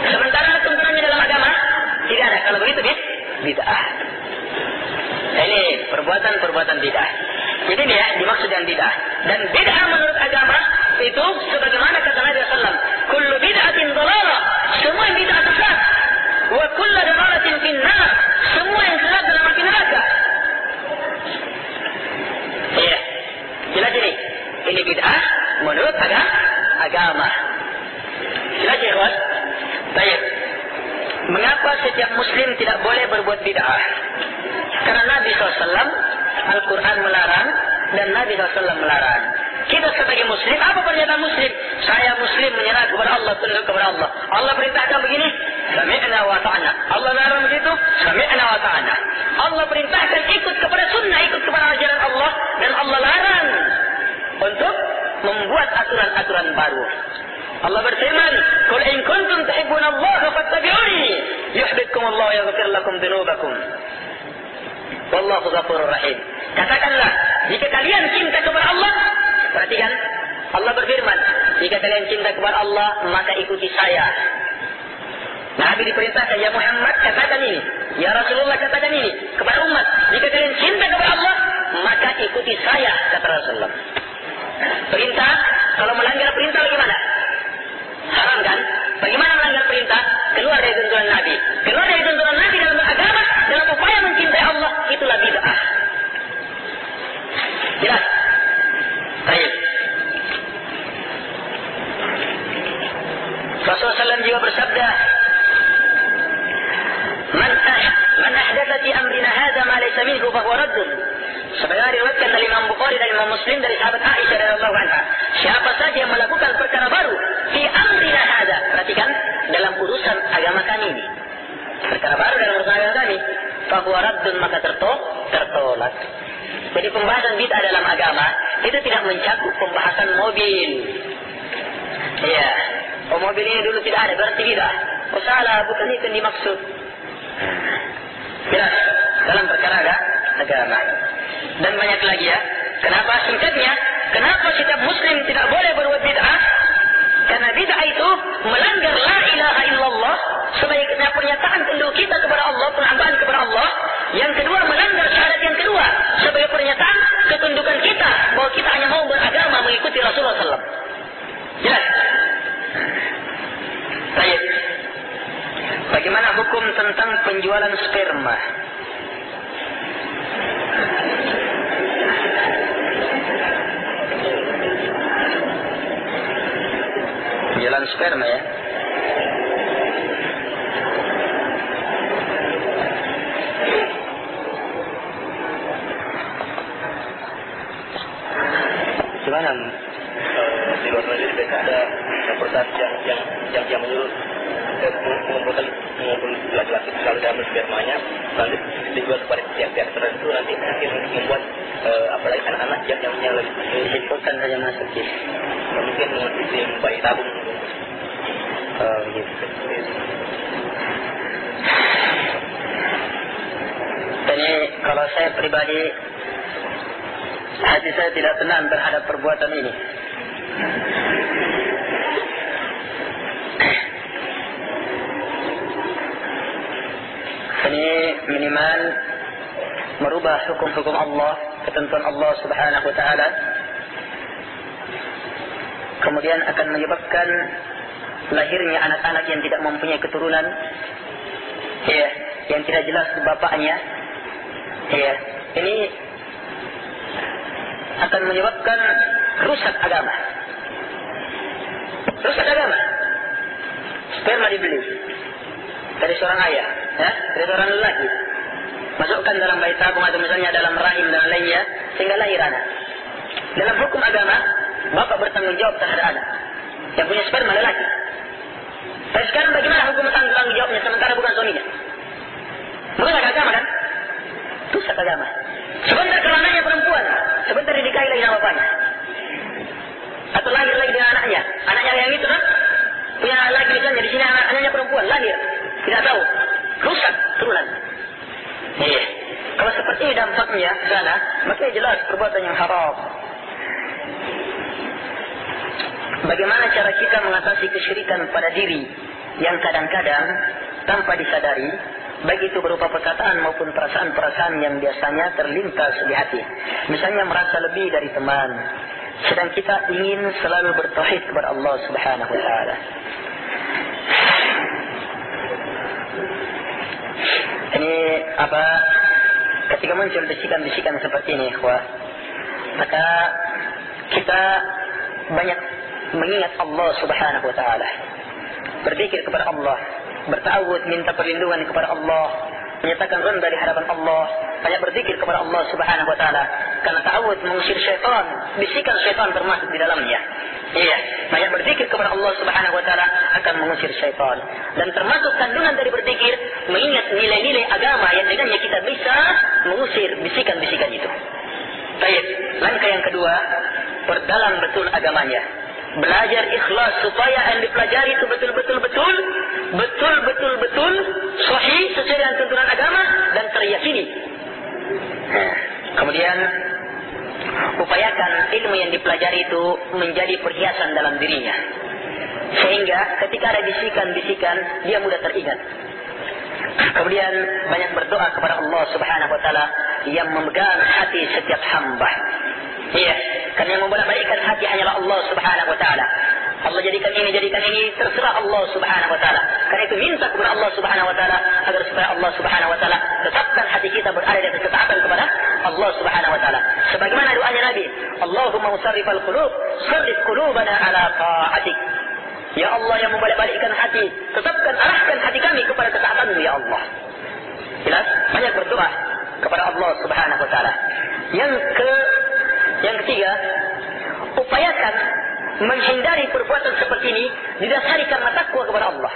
Sementara tuntunannya dalam agama tidak ada. Kalau begitu bid'ah. Ini perbuatan bid'ah. Jadi ini ya dimaksud dengan bid'ah. Dan bid'ah menurut agama itu sebagaimana kata Nabi SAW, kullu bid'atin dhalalah, semua yang bid'ah sesat, wa kullu dhalalatin finnar, semua yang sesat dalam api neraka. Iya, jelas ini. Ini bid'ah menurut agama. Jelas ya, kawan? Baik. Mengapa setiap muslim tidak boleh berbuat bid'ah? Karena Nabi SAW, Al-Quran melarang dan Nabi SAW melarang. Kita sebagai muslim, apa pernyataan muslim? Saya muslim menyerah kepada Allah, tunduk kepada Allah. Allah perintahkan begini, sami'na wa ta'ana. Allah larang begitu, sami'na wa ta'ana. Allah perintahkan ikut kepada sunnah, ikut kepada ajaran Allah, dan Allah larang untuk membuat aturan-aturan baru. Allah berfirman, "Qul in kuntum tuhibbunallaha fattabi'uni, yuhibbukumullahu wa yaghfir lakum dhunubakum. Wallahu ghafurur rahim." Katakanlah, jika kalian cinta kepada Allah, perhatikan, Allah berfirman, jika kalian cinta kepada Allah, maka ikuti saya. Nabi diperintahkan, ya Muhammad, katakan ini. Ya Rasulullah, katakan ini kepada umat. Jika kalian cinta kepada Allah, maka ikuti saya, kata Rasulullah. Perintah, kalau melanggar perintah bagaimana? Haram kan? Bagaimana melanggar perintah? Keluar dari tuntunan Nabi. Keluar dari tuntunan Nabi dalam agama, dalam upaya mencintai Allah, itulah bid'ah. Jelas? Baik. Rasulullah SAW juga bersabda, Man ahdatha fi amrina hadza ma laysa minhu fa huwa raddun. Sebagaimana diriwayatkan dari Imam Bukhari dan Imam Muslim dari sahabat Aisyah radhiyallahu anha, siapa saja yang melakukan perkara baru fi amrina hadza, perhatikan, dalam urusan agama kami ini. Perkara baru dalam urusan agama kami, fa huwa raddun, maka tertolak. Jadi pembahasan bid'ah dalam agama itu tidak mencakup pembahasan mobil. Iya. Oh, mobil ini dulu tidak ada, berarti bid'ah. Oh, salah, bukan itu yang dimaksud. Jelas dalam perkara agama. Dan banyak lagi ya. Kenapa singkatnya? Kenapa setiap muslim tidak boleh berbuat bid'ah? Karena bid'ah itu melanggar la ilaha illallah sebagai pernyataan tunduk kita kepada Allah, penghambaan kepada Allah. Yang kedua, melanggar syahadat yang kedua sebagai pernyataan ketundukan kita bahwa kita hanya mau beragama mengikuti Rasulullah SAW. Jelas? Baik. Bagaimana hukum tentang penjualan sperma? Penjualan sperma ya? Gimana? Di luar negeri mereka ada reportasi yang menyuruh mengumpulkan laki-laki selalu dalam spermanya, nanti dijual kepada pihak-pihak tertentu, nanti mungkin membuat apalagi anak-anak yang lebih simpulkan saja masuk gitu. Mungkin sistem bayi tabung. Gitu. Ini kalau saya pribadi, hati saya tidak tenang terhadap perbuatan ini. Ini minimal merubah hukum-hukum Allah, ketentuan Allah Subhanahu wa taala. Kemudian akan menyebabkan lahirnya anak-anak yang tidak mempunyai keturunan, ya, yang tidak jelas bapaknya, ya. Ini akan menyebabkan rusak agama. Rusak agama. Sperma dibeli dari seorang ayah, ya, dari seorang lelaki, masukkan dalam bayi tabung atau misalnya dalam rahim dan lainnya sehingga lahir anak. Dalam hukum agama, bapak bertanggung jawab terhadap anak yang punya sperma lelaki. Tapi sekarang bagaimana hukum tanggung jawabnya sementara bukan suaminya? Bukan agama kan? Rusak agama. Sebentar kerananya perempuan, sebentar dinikahi lagi sama bapaknya, atau lahir lagi dengan anaknya. Anaknya yang itu kan punya anak lagi misalnya, di sini anaknya perempuan lahir, tidak tahu, rusak turunan. Iya. Kalau seperti ini dampaknya ke sana, maka jelas perbuatan yang haram. Bagaimana cara kita mengatasi kesyirikan pada diri yang kadang-kadang tanpa disadari, baik itu berupa perkataan maupun perasaan-perasaan yang biasanya terlintas di hati. Misalnya merasa lebih dari teman, sedang kita ingin selalu bertauhid kepada Allah Subhanahu wa taala. Ini apa? Ketika muncul bisikan-bisikan seperti ini, ikhwah, maka kita banyak mengingat Allah Subhanahu wa taala. Berzikir kepada Allah, bertawud, minta perlindungan kepada Allah, menyatakan rendah di hadapan Allah, banyak berzikir kepada Allah Subhanahu wa taala. Karena ta'awud mengusir syaitan, bisikan syaitan termasuk di dalamnya. Iya, banyak berzikir kepada Allah Subhanahu wa taala akan mengusir syaitan. Dan termasuk kandungan dari berzikir, mengingat nilai-nilai agama yang dengannya kita bisa mengusir bisikan-bisikan itu. Baik, langkah yang kedua, perdalam betul agamanya. Belajar ikhlas supaya yang dipelajari itu betul-betul sahih sesuai dengan tuntunan agama dan teryakini. Kemudian upayakan ilmu yang dipelajari itu menjadi perhiasan dalam dirinya, sehingga ketika ada bisikan-bisikan dia mudah teringat. Kemudian banyak berdoa kepada Allah Subhanahu wa taala yang memegang hati setiap hamba. Iya, karena yang membolak-balikkan hati hanyalah Allah Subhanahu wa taala. Allah jadikan ini, terserah Allah Subhanahu wa taala. Karena itu minta kepada Allah Subhanahu wa taala agar supaya Allah Subhanahu wa taala tetapkan hati kita berada di atas ketaatan kepada Allah Subhanahu wa taala. Sebagaimana doanya Nabi, Allahumma musarrifal qulub, sarrif qulubana ala ta'atik. Ya Allah yang membolak-balikkan hati, tetapkan, arahkan hati kami kepada ketaatan-Mu ya Allah. Jelas? Banyak berdoa kepada Allah Subhanahu wa taala. Yang ketiga, upayakan menghindari perbuatan seperti ini didasari karena takwa kepada Allah.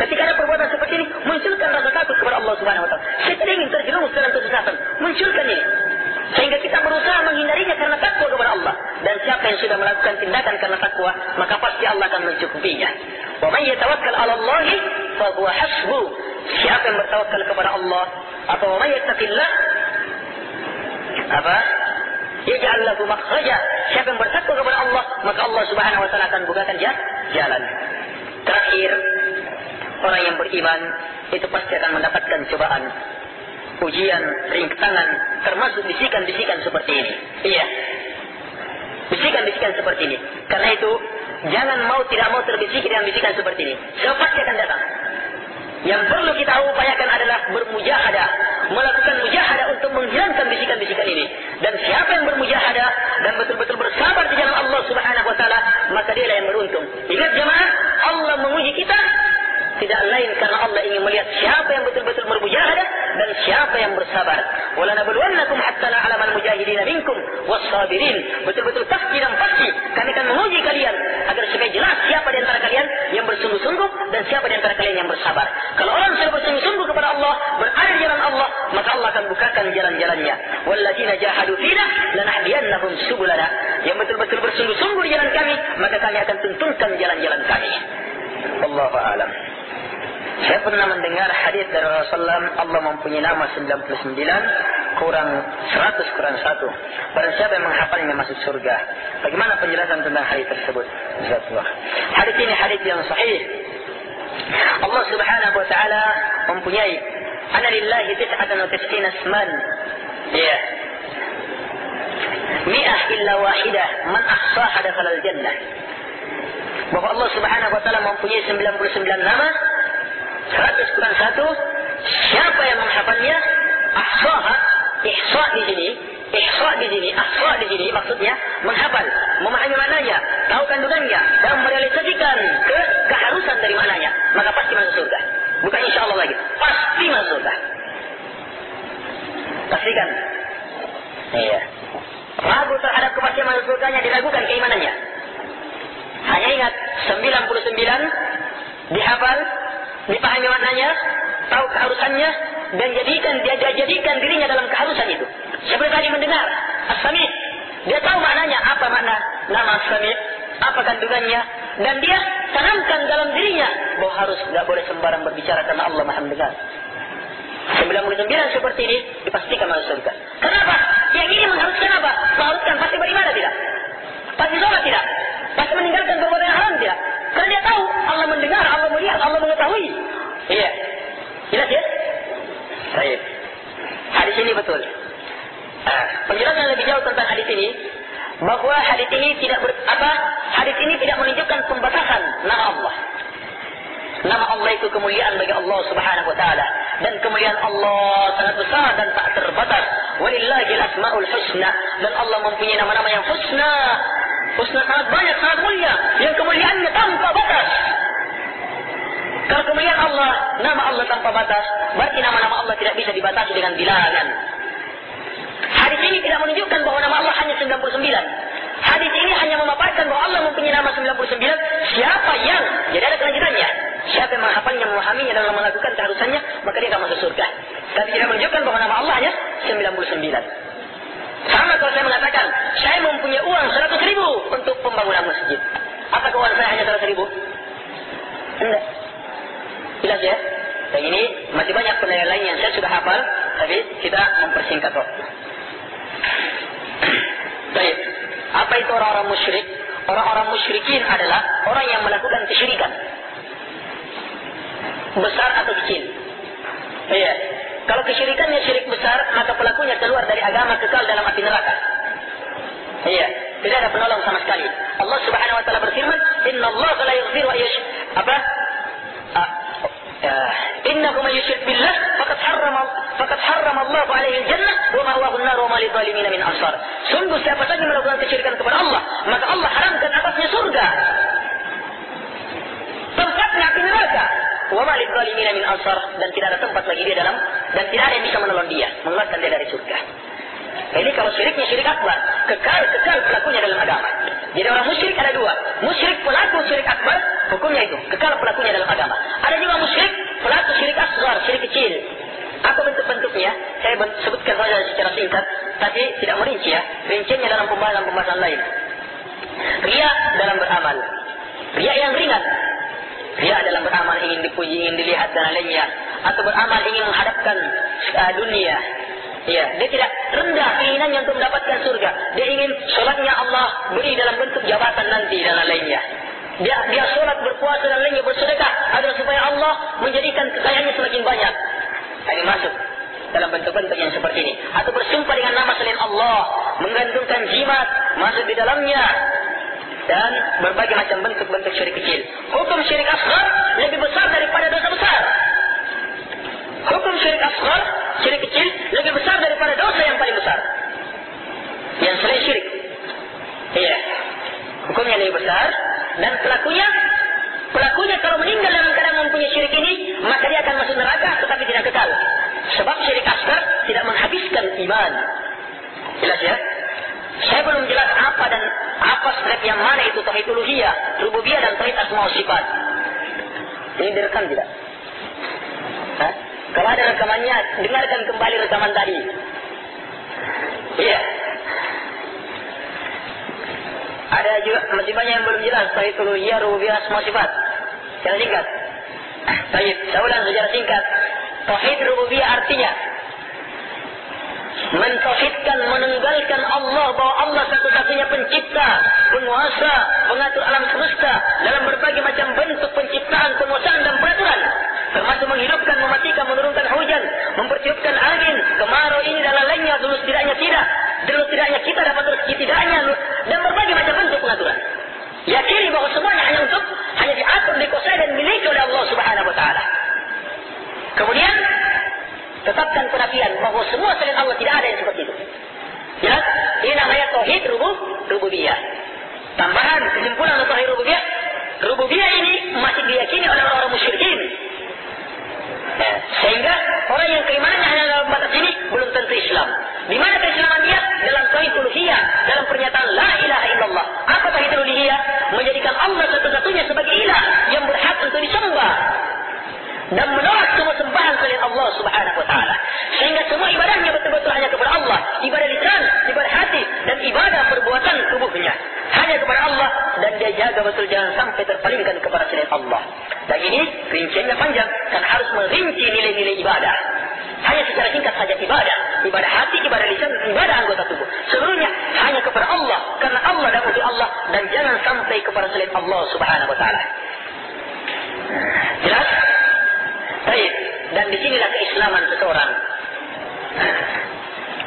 Ketika ada perbuatan seperti ini, munculkan rasa takut kepada Allah Subhanahu wa taala. Saya tidak ingin terjerumus dalam kesesatan. Munculkan ini. Sehingga kita berusaha menghindarinya karena takwa kepada Allah. Dan siapa yang sudah melakukan tindakan karena takwa, maka pasti Allah akan mencukupinya. Wa man yatawakkal 'ala Allah fa huwa hasbuh. Siapa yang bertawakal kepada Allah atau wa may yattaqillah yaj'al lahu makhraja. Siapa yang bertakwa kepada Allah, maka Allah Subhanahu wa taala akan bukakan jalan. Terakhir, orang yang beriman itu pasti akan mendapatkan cobaan, ujian, rintangan, termasuk bisikan-bisikan seperti ini. Iya. Bisikan-bisikan seperti ini. Karena itu, jangan tidak mau terbisiki dengan bisikan seperti ini. Sebab pasti akan datang. Yang perlu kita upayakan adalah bermujahadah, melakukan mujahadah untuk menghilangkan bisikan-bisikan ini. Dan siapa yang bermujahadah dan betul-betul bersabar di jalan Allah Subhanahu wa taala, maka dialah yang beruntung. Ingat jemaah, Allah menguji kita tidak lain karena Allah ingin melihat siapa yang betul-betul bermujahadah dan siapa yang bersabar. Wala nabluwannakum hatta na'lamal mujahidina minkum was-sabirin. Betul-betul pasti dan pasti kami akan menguji kalian agar supaya jelas siapa di antara kalian yang bersungguh-sungguh dan siapa di antara walladzina jahadu fina lanahdiyannahum subulana. Yang betul-betul bersungguh-sungguh di jalan kami, maka kami akan tuntunkan jalan-jalan kami. Wallahu a'lam. Saya pernah mendengar hadis dari Rasulullah, Allah mempunyai nama 99 kurang 100 kurang 1. Barang siapa yang menghafalnya masuk surga. Bagaimana penjelasan tentang hadis tersebut? Hadis ini hadis yang sahih. Allah Subhanahu wa taala mempunyai ana lillahi 99 asman. Ya. Mi'ah illa wahidah man ahsaha dakhala al-jannah. Bahwa Allah Subhanahu wa taala mempunyai 99 nama 100 kurang 1. Siapa yang menghafalnya, ahsaha, ihsa di sini, ahsa di sini maksudnya menghafal, memahami maknanya, tahu kandungannya dan merealisasikan keharusan dari maknanya, maka pasti masuk surga. Bukan insyaallah lagi, pasti masuk surga. Pastikan. Iya. Ragu terhadap kepastian masuk surganya, diragukan keimanannya. Hanya ingat 99 dihafal, dipahami maknanya, tahu keharusannya, dan jadikan dirinya dalam keharusan itu. Seperti tadi mendengar As-Sami', dia tahu maknanya, apa makna nama As-Sami', apa kandungannya, dan dia tanamkan dalam dirinya bahwa harus tidak boleh sembarang berbicara karena Allah Maha mendengar. 99 seperti ini dipastikan masuk surga. Kenapa? Yang ini mengharuskan apa? Mengharuskan pasti beribadah tidak? Pasti sholat tidak? Pasti meninggalkan perbuatan yang haram tidak? Karena dia tahu Allah mendengar, Allah melihat, Allah mengetahui. Iya. Jelas ya? Baik. Hadis ini betul. Penjelasan lebih jauh tentang hadis ini, bahwa hadis ini tidak menunjukkan pembatasan nama Allah. Nama Allah itu kemuliaan bagi Allah Subhanahu wa taala, dan kemuliaan Allah sangat besar dan tak terbatas. Walillahil asmaul husna, dan Allah mempunyai nama-nama yang husna. Husna sangat banyak, sangat mulia, yang kemuliaannya tanpa batas. Kalau kemuliaan Allah, nama Allah tanpa batas, berarti nama-nama Allah tidak bisa dibatasi dengan bilangan. Hadis ini tidak menunjukkan bahwa nama Allah hanya 99. Hadis ini hanya memaparkan bahwa Allah mempunyai nama 99. Siapa yang, jadi ada kelanjutannya. Siapa yang menghafalnya, memahaminya dalam melakukan keharusannya, maka dia akan masuk surga. Tapi tidak menunjukkan bahwa nama Allah hanya 99. Sama kalau saya mengatakan, saya mempunyai uang 100.000 untuk pembangunan masjid. Apakah uang saya hanya 100.000? Enggak. Jelas ya? Dan ini masih banyak penilaian lain yang saya sudah hafal, tapi kita mempersingkat waktu. Baik. Apa itu orang-orang musyrik? Orang-orang musyrikin adalah orang yang melakukan kesyirikan, besar atau kecil. Iya. Kalau kesyirikannya syirik besar, maka pelakunya keluar dari agama, kekal dalam api neraka. Iya. Tidak ada penolong sama sekali. Allah Subhanahu wa taala berfirman, "Innallaha la yaghfiru an innahu man yusyrik billah faqad harrama Allah 'alaihi al-jannah wa ma'wahu an-nar wa ma lidh-dhalimin min ansar." Sungguh siapa saja melakukan kesyirikan kepada Allah, maka Allah haramkan atasnya surga, tempatnya api neraka. Wa ma lidh-dhalimin min ansar, dan tidak ada tempat bagi dia dalam, dan tidak ada yang bisa menolong dia, mengeluarkan dia dari surga. Jadi kalau syiriknya syirik akbar, kekal pelakunya dalam agama. Jadi orang musyrik ada dua. Musyrik pelaku syirik akbar, hukumnya itu kekal pelakunya dalam agama. Ada juga musyrik pelaku syirik asghar, syirik kecil. Apa bentuk-bentuknya? Saya sebutkan saja secara singkat, tapi tidak merinci ya. Rinciannya dalam pembahasan lain. Riya dalam beramal. Riya yang ringan. Riya dalam beramal, ingin dipuji, ingin dilihat dan lainnya. Atau beramal ingin menghadapkan dunia. Ya, dia tidak rendah keinginannya untuk mendapatkan surga. Dia ingin sholatnya Allah beri dalam bentuk jabatan nanti dan lainnya. Dia sholat, berpuasa dan lainnya, bersedekah adalah supaya Allah menjadikan kekayaannya semakin banyak. Ini masuk dalam bentuk-bentuk yang seperti ini. Atau bersumpah dengan nama selain Allah, menggantungkan jimat, masuk di dalamnya, dan berbagai macam bentuk-bentuk syirik kecil. Hukum syirik asghar lebih besar daripada dosa besar. Hukum syirik asghar, syirik kecil, lebih besar daripada dosa yang paling besar, yang selain syirik. Iya, hukumnya lebih besar, dan pelakunya kalau meninggal dalam keadaan mempunyai syirik ini, maka dia akan masuk neraka tetapi tidak kekal. Sebab syirik asghar tidak menghabiskan iman. Jelas ya? Saya belum jelas apa step yang mana itu tauhid uluhiyah, rububiyah, dan tauhid asma wa sifat. Ini direkam tidak? Hah? Kalau ada rekamannya, dengarkan kembali rekaman tadi. Iya. Ada juga masih banyak yang belum jelas tauhid uluhiyah, rububiyah, asma sifat. Secara singkat. Baik, saya ulang secara singkat. Tauhid rububiyah artinya mentauhidkan, menunggalkan Allah, bahwa Allah satu-satunya pencipta, penguasa, pengatur alam semesta dalam berbagai macam bentuk penciptaan, penguasaan dan peraturan, termasuk menghidupkan, mematikan, menurunkan hujan, mempertiupkan angin, kemarau ini dan lainnya, dulu tidaknya kita dapat rezeki tidaknya, dan berbagai macam bentuk pengaturan. Yakini bahwa semuanya hanya diatur, dikuasai dan dimiliki oleh Allah Subhanahu wa taala. Kemudian tetapkan penafian bahwa semua selain Allah tidak ada yang seperti itu. Jelas? Ini namanya tauhid rububiyah. Tambahan kesimpulan tauhid rububiyah. Rububiyah ini masih diyakini oleh orang-orang musyrikin. Sehingga orang yang keimanannya hanya dalam batas ini belum tentu Islam. Di mana keislaman dia? Dalam tauhid uluhiyah, dalam pernyataan la ilaha illallah. Apa tauhid uluhiyah? Menjadikan Allah satu-satunya sebagai ilah yang berhak untuk disembah dan menolak semua sembahan selain Allah Subhanahu wa taala. Sehingga semua ibadahnya betul-betul hanya kepada Allah, ibadah lisan, ibadah hati dan ibadah perbuatan tubuhnya hanya kepada Allah, dan dia jaga betul jangan sampai terpalingkan kepada selain Allah. Dan ini rinciannya panjang, kan harus merinci nilai-nilai ibadah. Hanya secara singkat saja ibadah hati, ibadah lisan, ibadah anggota tubuh. Seluruhnya hanya kepada Allah, karena Allah dan untuk Allah, dan jangan sampai kepada selain Allah Subhanahu wa taala. Jelas? Baik, dan disinilah keislaman seseorang.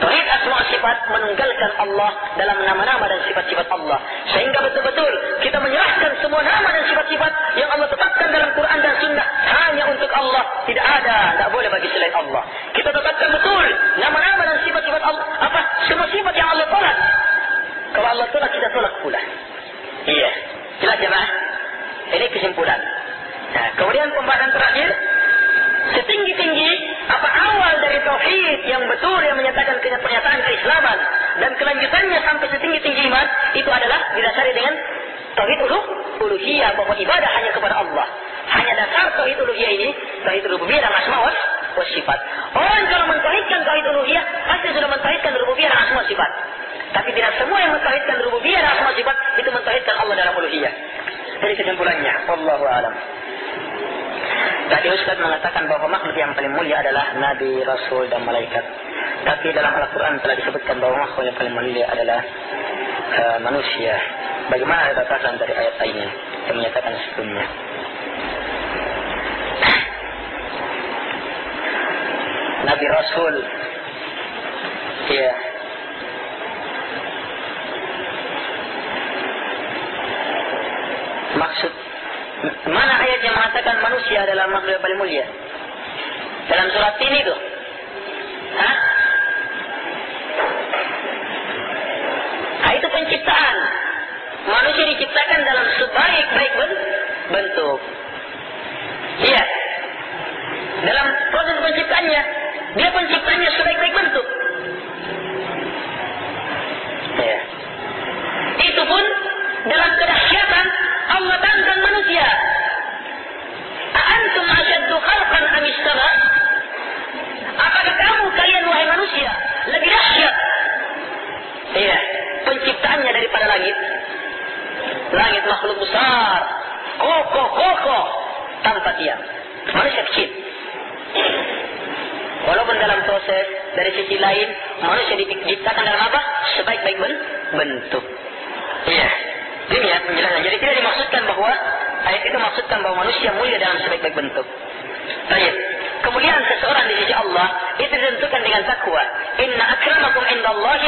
Tauhid asma sifat menunggalkan Allah dalam nama-nama dan sifat-sifat Allah, sehingga betul-betul kita menyerahkan semua nama dan sifat-sifat yang Allah tetapkan dalam Quran dan Sunnah hanya untuk Allah, tidak boleh bagi selain Allah. Kita tetapkan betul nama-nama dan sifat-sifat Allah, semua sifat yang Allah tolak. Kalau Allah tolak, kita tolak pula. Iya, jelas jemaah. Ini kesimpulan. Nah, kemudian pembahasan terakhir. Setinggi-tinggi awal dari tauhid yang betul yang menyatakan pernyataan keislaman dan kelanjutannya sampai setinggi-tinggi iman itu adalah didasari dengan tauhid uluhiyah, bahwa ibadah hanya kepada Allah. Hanya dasar tauhid uluhiyah ini, tauhid rububiyah dan asma wa sifat. Orang kalau mentauhidkan tauhid uluhiyah pasti sudah mentauhidkan rububiyah dan asma sifat. Tapi tidak semua yang mentauhidkan rububiyah dan asma sifat itu mentauhidkan Allah dalam uluhiyah. Jadi kesimpulannya, wallahu a'lam. Tadi Ustaz mengatakan bahwa makhluk yang paling mulia adalah Nabi, Rasul, dan Malaikat. Tapi dalam Al-Quran telah disebutkan bahwa makhluk yang paling mulia adalah manusia. Bagaimana batasan dari ayat ini yang menyatakan sebelumnya? Nabi, Rasul, ya. Maksud mana ayat yang mengatakan manusia adalah makhluk yang paling mulia? Dalam surat ini tuh. Itu penciptaan. Manusia diciptakan dalam sebaik-baik bentuk. Iya. Dalam proses penciptaannya, dia penciptanya sebaik-baik bentuk. Iya. Itu pun dalam kedahsyatan Allah tantang manusia. Antum asyaddu khalqan am as-sama? Apakah kalian wahai manusia lebih dahsyat? Iya, penciptaannya daripada langit. Langit makhluk besar, kokoh tanpa tiang. Manusia kecil. Walaupun dalam proses dari sisi lain manusia diciptakan dalam apa? Sebaik-baik bentuk. Iya. Ini penjelasan. Jadi tidak dimaksudkan bahwa ayat itu maksudkan bahwa manusia mulia dalam sebaik-baik bentuk. Baik. Kemuliaan seseorang di sisi Allah itu ditentukan dengan takwa. Inna akramakum indallahi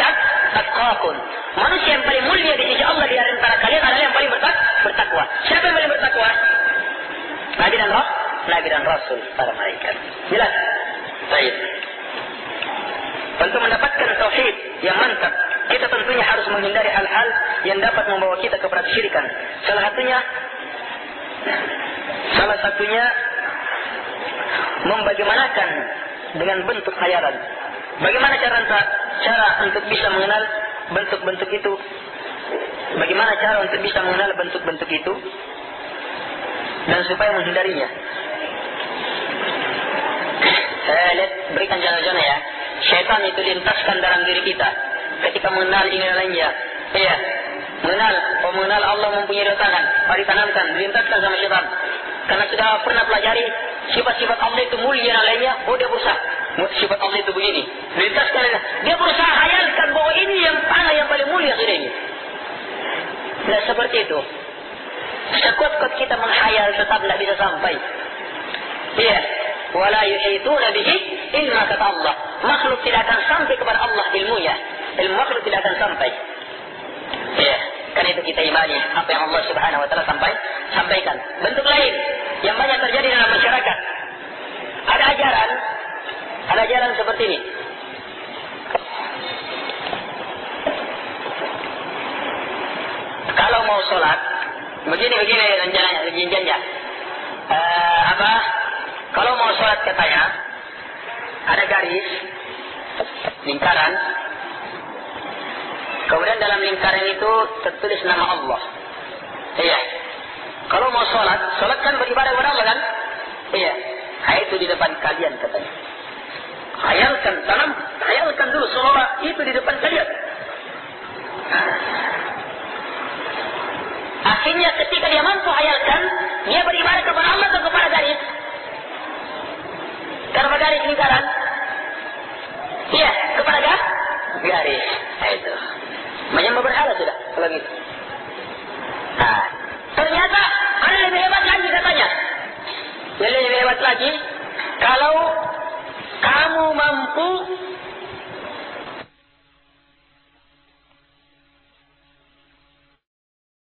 atqakum. Manusia yang paling mulia di sisi Allah di antara kalian adalah yang paling bertakwa. Siapa yang paling bertakwa? Nabi dan Rasul, para malaikat. Jelas? Baik. Untuk mendapatkan tauhid yang mantap, kita tentunya harus menghindari hal-hal yang dapat membawa kita kepada kesyirikan. Salah satunya membagaimanakan dengan bentuk khayalan. Bagaimana cara untuk bisa mengenal bentuk-bentuk itu? Bagaimana cara untuk bisa mengenal bentuk-bentuk itu dan supaya menghindarinya? Saya lihat, berikan zona-zona ya. Syaitan itu lintaskan dalam diri kita. ketika mengenal ini dan lainnya. Iya, mengenal Allah mempunyai dua tangan, mari tanamkan, dilintaskan sama syaitan. Karena sudah pernah pelajari sifat-sifat Allah itu mulia dan lainnya, dia berusaha. Sifat Allah itu begini, dilintaskan, dia berusaha hayalkan bahwa ini yang tanah yang paling mulia sudah ini. Nah seperti itu. Sekuat-kuat kita menghayal tetap tidak bisa sampai. Iya. Wala yuhituna bihi illa kata Allah. Makhluk tidak akan sampai kepada Allah ilmunya. Ilmu makhluk tidak akan sampai. Iya. Karena itu kita imani apa yang Allah Subhanahu wa taala sampaikan. Bentuk lain yang banyak terjadi dalam masyarakat. Ada ajaran seperti ini. Kalau mau sholat, begini rencananya. Kalau mau sholat katanya, ada garis, lingkaran. Kemudian dalam lingkaran itu tertulis nama Allah. Iya. Kalau mau sholat kan beribadah kepada Allah kan? Iya. Itu di depan kalian katanya. Hayalkan dulu seolah itu di depan kalian. Akhirnya ketika dia mampu hayalkan, dia beribadah kepada Allah atau kepada garis? Kepada garis lingkaran? Iya, kepada garis. Itu. Menyembah berhala sudah, kalau gitu. Nah, ternyata ada lebih hebat lagi katanya. Yang lebih hebat lagi, kalau kamu mampu